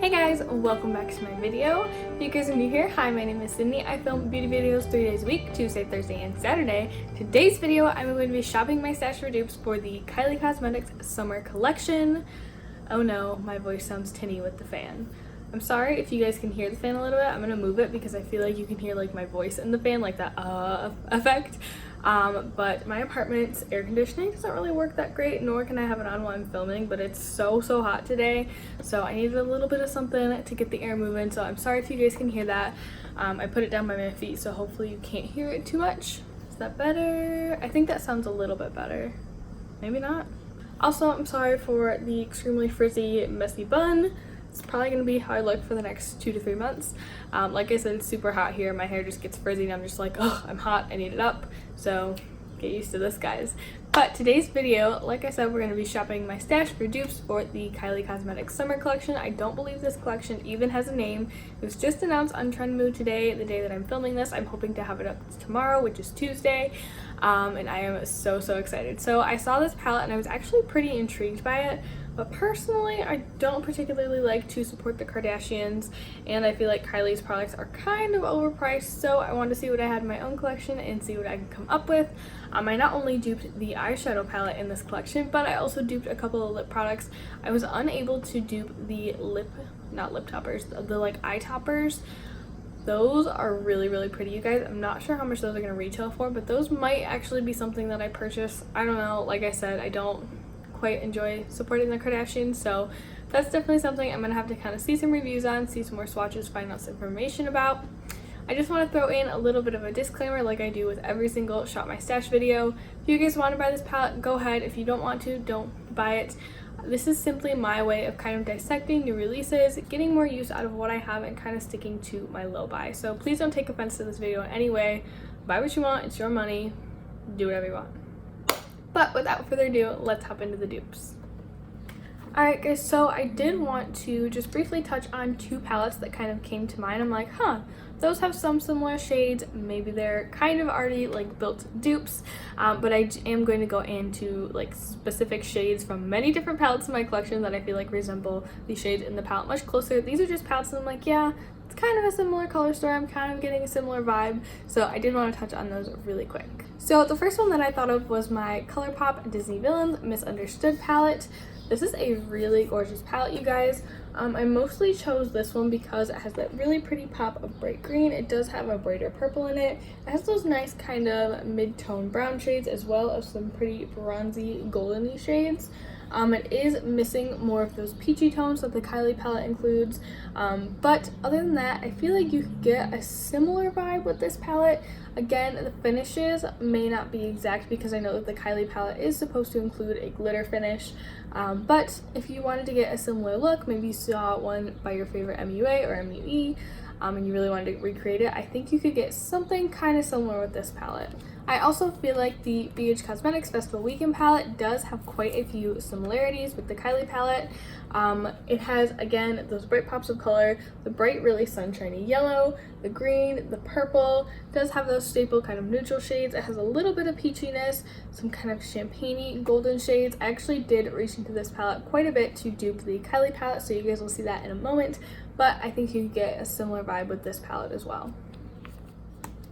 Hey guys, welcome back to my video. If you guys are new here, hi, my name is Sydney. I film beauty videos 3 days a week, Tuesday, Thursday, and Saturday. Today's video, I'm going to be shopping my stash for dupes for the Kylie Cosmetics summer collection. Oh no, my voice sounds tinny with the fan. I'm sorry if you guys can hear the fan a little bit. I'm going to move it because I feel like you can hear like my voice in the fan, like that effect. But my apartment's air conditioning doesn't really work that great, nor can I have it on while I'm filming, but it's so hot today, so I needed a little bit of something to get the air moving, so I'm sorry if you guys can hear that. I put it down by my feet, so hopefully you can't hear it too much. Is that better? I think that sounds a little bit better. Maybe not. Also, I'm sorry for the extremely frizzy, messy bun. It's probably going to be how I look for the next 2 to 3 months. Like I said, it's super hot here. My hair just gets frizzy and I'm just like, oh, I'm hot, I need it up. So get used to this, guys. But today's video, like I said, we're going to be shopping my stash for dupes for the Kylie Cosmetics summer collection. I don't believe this collection even has a name. It was just announced on Trend Mood today, the day that I'm filming this. I'm hoping to have it up tomorrow, which is Tuesday. And I am so excited. So I saw this palette and I was actually pretty intrigued by it. But personally, I don't particularly like to support the Kardashians, and I feel like Kylie's products are kind of overpriced, so I wanted to see what I had in my own collection and see what I can come up with. I not only duped the eyeshadow palette in this collection, but I also duped a couple of lip products. I was unable to dupe the not lip toppers, the like eye toppers. Those are really pretty, you guys. I'm not sure how much those are going to retail for, but those might actually be something that I purchase. I don't know, like I said, I don't quite enjoy supporting the Kardashians, so that's definitely something I'm gonna have to kind of see some reviews on, see some more swatches, find out some information about. I just want to throw in a little bit of a disclaimer like I do with every single Shop My Stash video. If you guys want to buy this palette, go ahead. If you don't want to, don't buy it. This is simply my way of kind of dissecting new releases, getting more use out of what I have, and kind of sticking to my low buy. So please don't take offense to this video in any way. Buy what you want, it's your money, do whatever you want. But without further ado, let's hop into the dupes. Alright guys, so I did want to just briefly touch on 2 palettes that kind of came to mind. I'm like, those have some similar shades. Maybe they're kind of already like built dupes, but I am going to go into like specific shades from many different palettes in my collection that I feel like resemble the shades in the palette much closer. These are just palettes that I'm like, yeah, it's kind of a similar color story. I'm kind of getting a similar vibe, so I did want to touch on those really quick. So the first one that I thought of was my ColourPop Disney Villains Misunderstood palette. This is a really gorgeous palette, you guys. I mostly chose this one because it has that really pretty pop of bright green. It does have a brighter purple in it. It has those nice kind of mid-tone brown shades as well as some pretty bronzy goldeny shades. It is missing more of those peachy tones that the Kylie palette includes, but other than that, I feel like you could get a similar vibe with this palette. Again, the finishes may not be exact because I know that the Kylie palette is supposed to include a glitter finish, but if you wanted to get a similar look, maybe you saw one by your favorite MUA or MUE, and you really wanted to recreate it, I think you could get something kind of similar with this palette. I also feel like the BH Cosmetics Festival Weekend palette does have quite a few similarities with the Kylie palette. It has, again, those bright pops of color, the bright, really sunshiny yellow, the green, the purple. It does have those staple kind of neutral shades. It has a little bit of peachiness, some kind of champagne-y golden shades. I actually did reach into this palette quite a bit to dupe the Kylie palette, so you guys will see that in a moment, but I think you could get a similar vibe with this palette as well.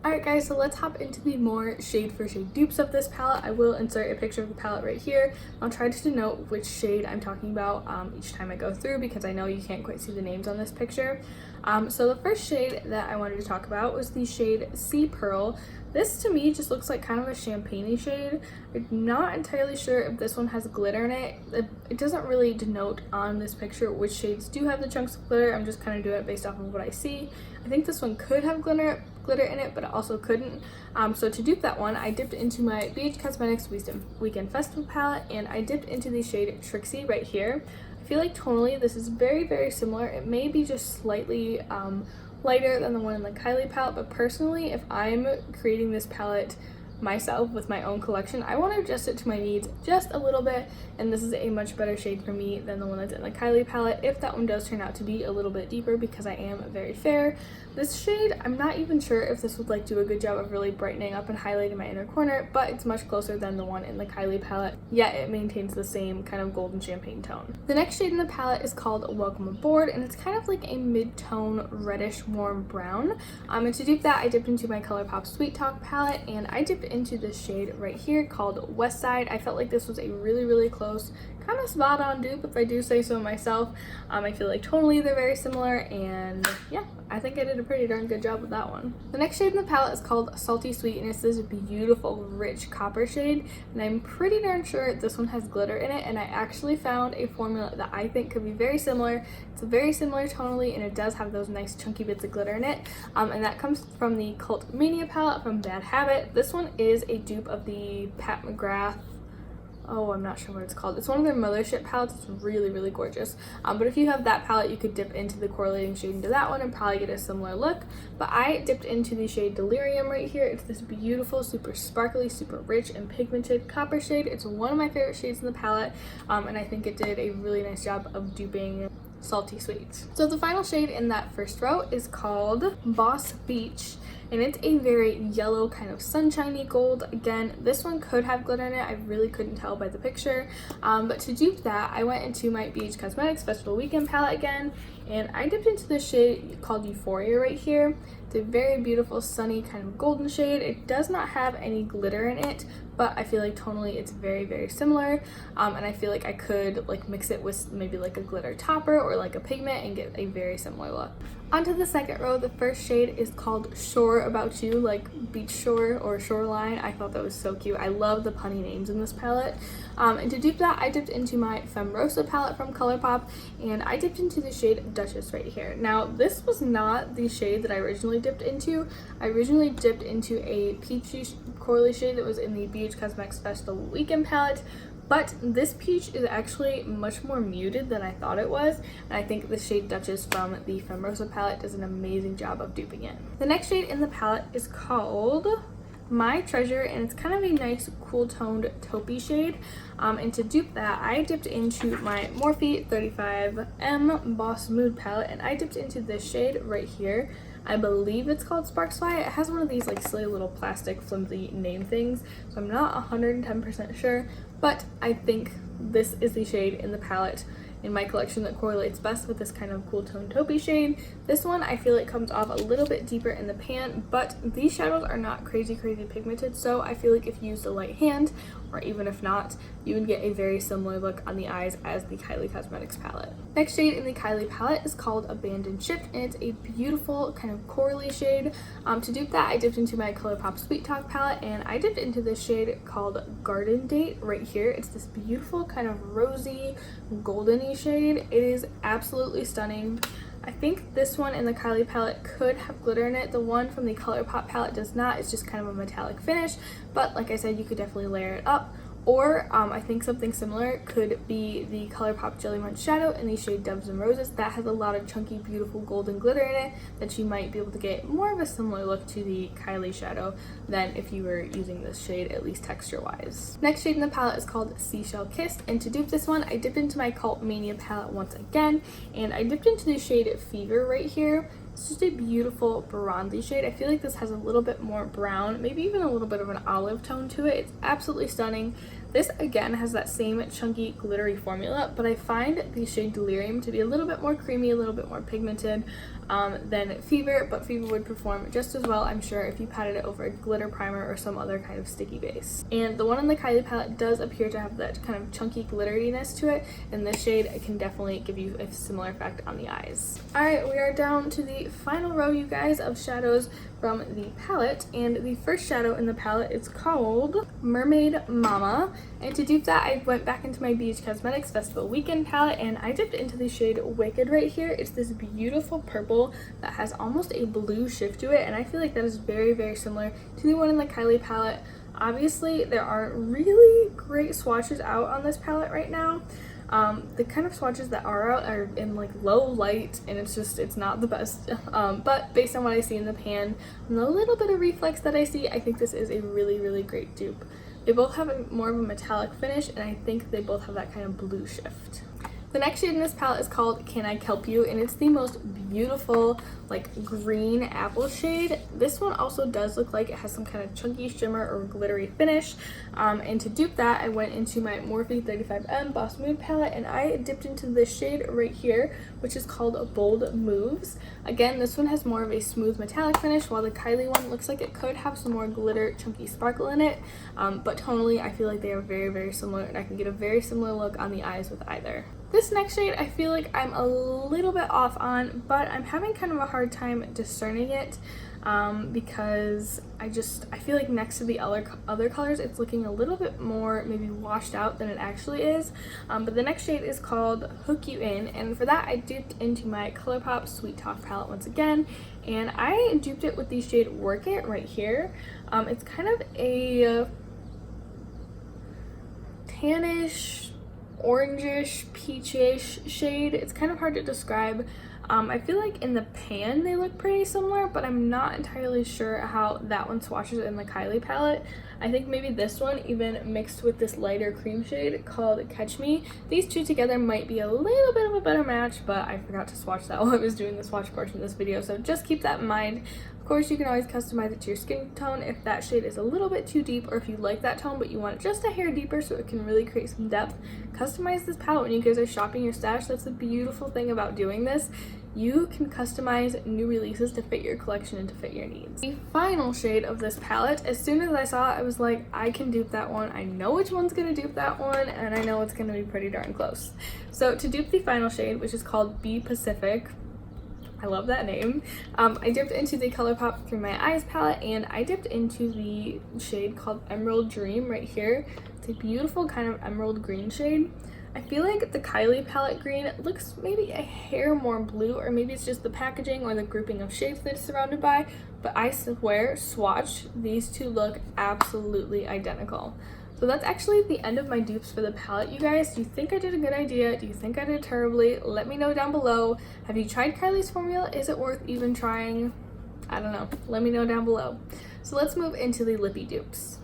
Alright guys, so let's hop into the more shade for shade dupes of this palette. I will insert a picture of the palette right here. I'll try to denote which shade I'm talking about each time I go through because I know you can't quite see the names on this picture. So the first shade that I wanted to talk about was the shade Sea Pearl. This to me just looks like kind of a champagne-y shade. I'm not entirely sure if this one has glitter in it. It doesn't really denote on this picture which shades do have the chunks of glitter. I'm just kind of doing it based off of what I see. I think this one could have glitter in it, but it also couldn't. So to dupe that one, I dipped into my BH Cosmetics Weekend Festival palette, and I dipped into the shade Trixie right here. I feel like tonally this is very similar. It may be just slightly lighter than the one in the Kylie palette, but personally, if I'm creating this palette myself with my own collection, I want to adjust it to my needs just a little bit, and this is a much better shade for me than the one that's in the Kylie palette, if that one does turn out to be a little bit deeper because I am very fair. This shade, I'm not even sure if this would like do a good job of really brightening up and highlighting my inner corner, but it's much closer than the one in the Kylie palette, yet it maintains the same kind of golden champagne tone. The next shade in the palette is called Welcome Aboard, and it's kind of like a mid-tone reddish warm brown. And to dupe that, I dipped into my ColourPop Sweet Talk palette, and I dipped into this shade right here called West Side. I felt like this was a really close, kind of spot on dupe if I do say so myself. I feel like tonally they're very similar, and yeah, I think I did a pretty darn good job with that one. The next shade in the palette is called Salty Sweet, and it's this beautiful rich copper shade, and I'm pretty darn sure this one has glitter in it, and I actually found a formula that I think could be very similar. It's very similar tonally, and it does have those nice chunky bits of glitter in it, and that comes from the Cult Mania palette from Bad Habit. This one is a dupe of the Pat McGrath, oh, I'm not sure what it's called. It's one of their Mothership palettes. It's really gorgeous. But if you have that palette, you could dip into the correlating shade into that one and probably get a similar look. But I dipped into the shade Delirium right here. It's this beautiful, super sparkly, super rich and pigmented copper shade. It's one of my favorite shades in the palette, and I think it did a really nice job of duping Salty Sweets. So the final shade in that first row is called Boss Beach, and it's a very yellow kind of sunshiny gold. Again, this one could have glitter in it. I really couldn't tell by the picture, but to dupe that, I went into my BH Cosmetics Festival Weekend palette again, and I dipped into the shade called Euphoria right here. It's a very beautiful sunny kind of golden shade. It does not have any glitter in it, but I feel like tonally it's very similar, and I feel like I could like mix it with maybe like a glitter topper or like a pigment and get a very similar look. Onto the second row, the first shade is called Shore About You, like beach shore or shoreline. I thought that was so cute. I love the punny names in this palette. And to dupe that, I dipped into my Femme Rosa palette from ColourPop, and I dipped into the shade Duchess right here. Now, this was not the shade that I originally dipped into. I originally dipped into a peachy corally shade that was in the BH Cosmetics Festival Weekend palette, but this peach is actually much more muted than I thought it was, and I think the shade Duchess from the Femme Rosa palette does an amazing job of duping it. The next shade in the palette is called My Treasure, and it's kind of a nice cool toned taupey shade, and to dupe that, I dipped into my Morphe 35M Boss Mood palette, and I dipped into this shade right here. I believe it's called Sparks Fly. It has one of these like silly little plastic flimsy name things, so I'm not 110% sure, but I think this is the shade in the palette in my collection that correlates best with this kind of cool tone taupey shade. This one I feel like comes off a little bit deeper in the pan, but these shadows are not crazy pigmented, so I feel like if you used a light hand, or even if not, you would get a very similar look on the eyes as the Kylie Cosmetics palette. Next shade in the Kylie palette is called Abandoned Ship, and it's a beautiful kind of corally shade. To dupe that, I dipped into my ColourPop Sweet Talk palette, and I dipped into this shade called Garden Date right here. It's this beautiful kind of rosy, goldeny shade. It is absolutely stunning. I think this one in the Kylie palette could have glitter in it. The one from the ColourPop palette does not. It's just kind of a metallic finish, but like I said, you could definitely layer it up. Or I think something similar could be the ColourPop Jelly Munch shadow in the shade Doves and Roses. That has a lot of chunky, beautiful golden glitter in it that you might be able to get more of a similar look to the Kylie shadow than if you were using this shade, at least texture-wise. Next shade in the palette is called Seashell Kiss, and to dupe this one, I dipped into my Cult Mania palette once again, and I dipped into the shade Fever right here. It's just a beautiful bronzy shade. I feel like this has a little bit more brown, maybe even a little bit of an olive tone to it. It's absolutely stunning. This again has that same chunky glittery formula, but I find the shade Delirium to be a little bit more creamy, a little bit more pigmented than Fever, but Fever would perform just as well, I'm sure, if you patted it over a glitter primer or some other kind of sticky base. And the one in the Kylie palette does appear to have that kind of chunky glitteriness to it, and this shade can definitely give you a similar effect on the eyes. Alright, we are down to the final row, you guys, of shadows from the palette, and the first shadow in the palette is called Mermaid Mama, and to dupe that, I went back into my BH Cosmetics Festival Weekend palette, and I dipped into the shade Wicked right here. It's this beautiful purple that has almost a blue shift to it, and I feel like that is very similar to the one in the Kylie palette. Obviously, there aren't really great swatches out on this palette right now, The kind of swatches that are out are in like low light, and it's not the best. But based on what I see in the pan and the little bit of reflex that I see, I think this is a really great dupe. They both have more of a metallic finish, and I think they both have that kind of blue shift. The next shade in this palette is called Can I Kelp You, and it's the most beautiful like green apple shade. This one also does look like it has some kind of chunky shimmer or glittery finish. And to dupe that, I went into my Morphe 35M Boss Mood palette, and I dipped into this shade right here, which is called Bold Moves. Again, this one has more of a smooth metallic finish, while the Kylie one looks like it could have some more glitter chunky sparkle in it. But tonally, I feel like they are very similar, and I can get a very similar look on the eyes with either. This next shade I feel like I'm a little bit off on, but I'm having kind of a hard time discerning it because I feel like next to the other colors it's looking a little bit more maybe washed out than it actually is. But the next shade is called Hook You In, and for that I duped into my ColourPop Sweet Talk palette once again, and I duped it with the shade Work It right here. It's kind of a tannish, orangish, peachish shade. It's kind of hard to describe. I feel like in the pan they look pretty similar, but I'm not entirely sure how that one swatches in the Kylie palette. I think maybe this one even mixed with this lighter cream shade called Catch Me. These two together might be a little bit of a better match, but I forgot to swatch that while I was doing the swatch portion of this video, so just keep that in mind. Of course, you can always customize it to your skin tone if that shade is a little bit too deep, or if you like that tone but you want it just a hair deeper so it can really create some depth. Customize this palette when you guys are shopping your stash. That's the beautiful thing about doing this. You can customize new releases to fit your collection and to fit your needs. The final shade of this palette, as soon as I saw it, I was like, I can dupe that one. I know which one's gonna dupe that one, and I know it's gonna be pretty darn close. So to dupe the final shade, which is called Be Pacific, I love that name. I dipped into the ColourPop Through My Eyes palette, and I dipped into the shade called Emerald Dream right here. It's a beautiful kind of emerald green shade. I feel like the Kylie palette green looks maybe a hair more blue, or maybe it's just the packaging or the grouping of shades that it's surrounded by, but I swear, swatch, these two look absolutely identical. So that's actually the end of my dupes for the palette, you guys. Do you think I did a good idea? Do you think I did terribly? Let me know down below. Have you tried Kylie's formula? Is it worth even trying? I don't know. Let me know down below. So let's move into the lippy dupes.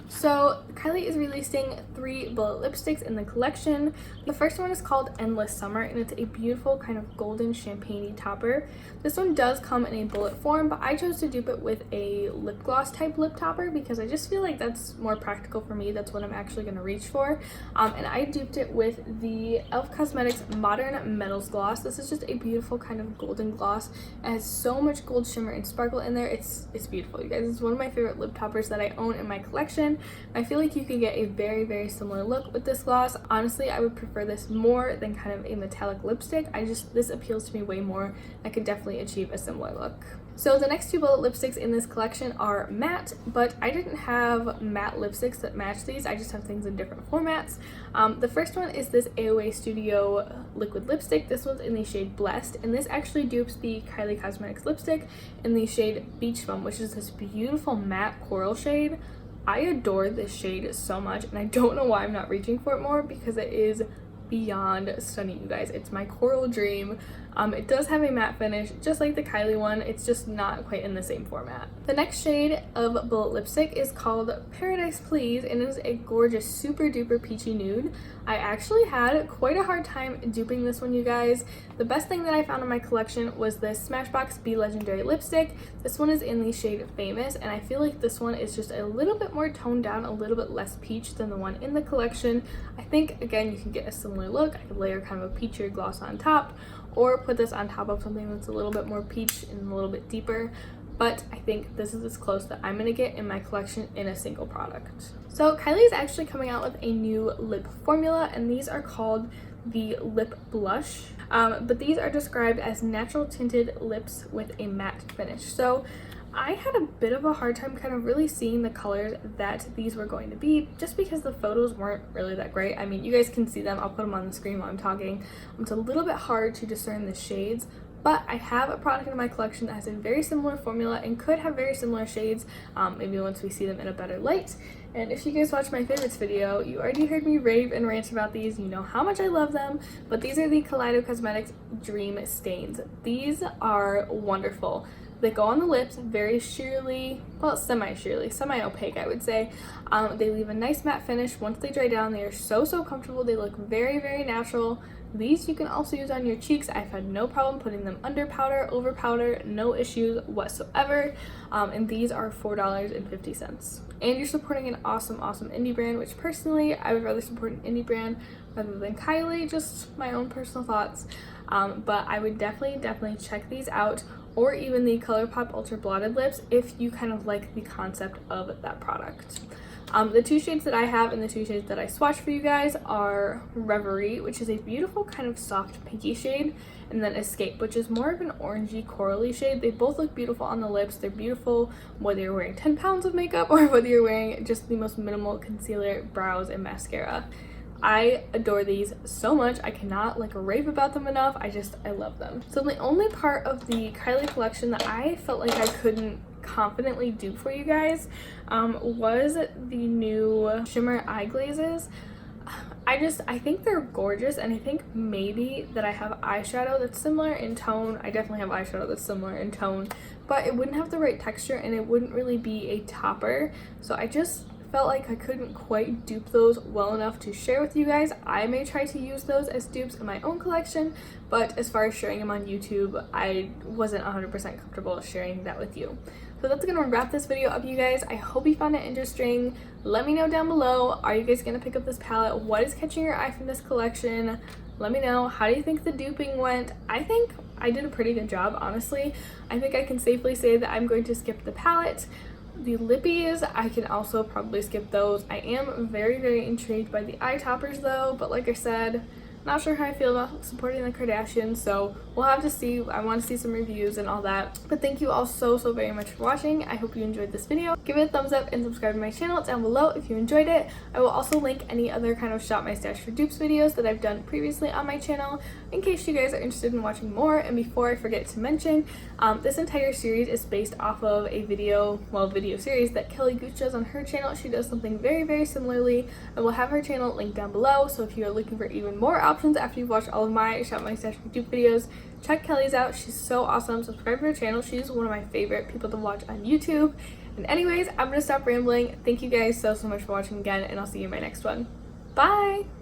So Kylie is releasing 3 bullet lipsticks in the collection. The first one is called Endless Summer, and it's a beautiful kind of golden champagne-y topper. This one does come in a bullet form, but I chose to dupe it with a lip gloss type lip topper because I just feel like that's more practical for me. That's what I'm actually going to reach for. And I duped it with the e.l.f. Cosmetics Modern Metals Gloss. This is just a beautiful kind of golden gloss. It has so much gold shimmer and sparkle in there. It's beautiful, you guys. It's one of my favorite lip toppers that I own in my collection. I feel like you could get a very similar look with this gloss. Honestly, I would prefer this more than kind of a metallic lipstick. This appeals to me way more. I could definitely achieve a similar look. So the next 2 bullet lipsticks in this collection are matte, but I didn't have matte lipsticks that match these. I just have things in different formats. The first one is this AOA Studio liquid lipstick. This one's in the shade Blessed, and this actually dupes the Kylie Cosmetics lipstick in the shade Beach Bum, which is this beautiful matte coral shade. I adore this shade so much, and I don't know why I'm not reaching for it more because it is beyond stunning, you guys. It's my coral dream. It does have a matte finish just like the Kylie one. It's just not quite in the same format. The next shade of bullet lipstick is called Paradise Please, and it is a gorgeous super duper peachy nude. I actually had quite a hard time duping this one, you guys. The best thing that I found in my collection was this Smashbox Be Legendary lipstick. This one is in the shade Famous, and I feel like this one is just a little bit more toned down, a little bit less peach than the one in the collection. I think, again, you can get a similar look. I could layer kind of a peachier gloss on top, or put this on top of something that's a little bit more peach and a little bit deeper. But I think this is as close that I'm gonna get in my collection in a single product. So Kylie is actually coming out with a new lip formula, and these are called the Lip Blush. But these are described as natural tinted lips with a matte finish. So I had a bit of a hard time kind of really seeing the colors that these were going to be, just because the photos weren't really that great. I mean, you guys can see them. I'll put them on the screen while I'm talking. It's a little bit hard to discern the shades, but I have a product in my collection that has a very similar formula and could have very similar shades, maybe once we see them in a better light. And if you guys watched my favorites video, you already heard me rave and rant about these. You know how much I love them, but these are the Kylie Cosmetics Dream Stains. These are wonderful. They go on the lips very sheerly, well, semi-sheerly, semi-opaque, I would say. They leave a nice matte finish. Once they dry down, they are so comfortable. They look very natural. These you can also use on your cheeks. I've had no problem putting them under powder, over powder, no issues whatsoever. And these are $4.50. And you're supporting an awesome indie brand, which personally, I would rather support an indie brand rather than Kylie, just my own personal thoughts. But I would definitely check these out, or even the ColourPop Ultra Blotted Lips if you kind of like the concept of that product. The two shades that I have and the two shades that I swatched for you guys are Reverie, which is a beautiful kind of soft pinky shade, and then Escape, which is more of an orangey corally shade. They both look beautiful on the lips. They're beautiful whether you're wearing 10 pounds of makeup or whether you're wearing just the most minimal concealer, brows, and mascara. I adore these so much. I cannot rave about them enough. I love them. So the only part of the Kylie collection that I felt like I couldn't confidently dupe for you guys was the new shimmer eye glazes. I think they're gorgeous, and I think maybe that I have eyeshadow that's similar in tone. I definitely have eyeshadow that's similar in tone, but it wouldn't have the right texture and it wouldn't really be a topper. So I just felt like I couldn't quite dupe those well enough to share with you guys. I may try to use those as dupes in my own collection, but as far as sharing them on YouTube, I wasn't 100% comfortable sharing that with you. So that's gonna wrap this video up, you guys. I hope you found it interesting. Let me know down below, are you guys gonna pick up this palette? What is catching your eye from this collection? Let me know. How do you think the duping went? I think I did a pretty good job, honestly. I think I can safely say that I'm going to skip the palette. The lippies, I can also probably skip those. I am very intrigued by the eye toppers though, but like I said, not sure how I feel about supporting the Kardashians, so we'll have to see. I want to see some reviews and all that. But thank you all so very much for watching. I hope you enjoyed this video. Give it a thumbs up and subscribe to my channel down below if you enjoyed it. I will also link any other kind of shop my stash for dupes videos that I've done previously on my channel in case you guys are interested in watching more. And before I forget to mention, this entire series is based off of a video series that Kelly Gooch does on her channel. She does something very similarly. I will have her channel linked down below, so if you're looking for even more options after you've watched all of my shop my stash for dupe videos, check Kelly's out. She's so awesome. Subscribe to her channel. She's one of my favorite people to watch on YouTube. And anyways, I'm gonna stop rambling. Thank you guys so much for watching again, and I'll see you in my next one. Bye!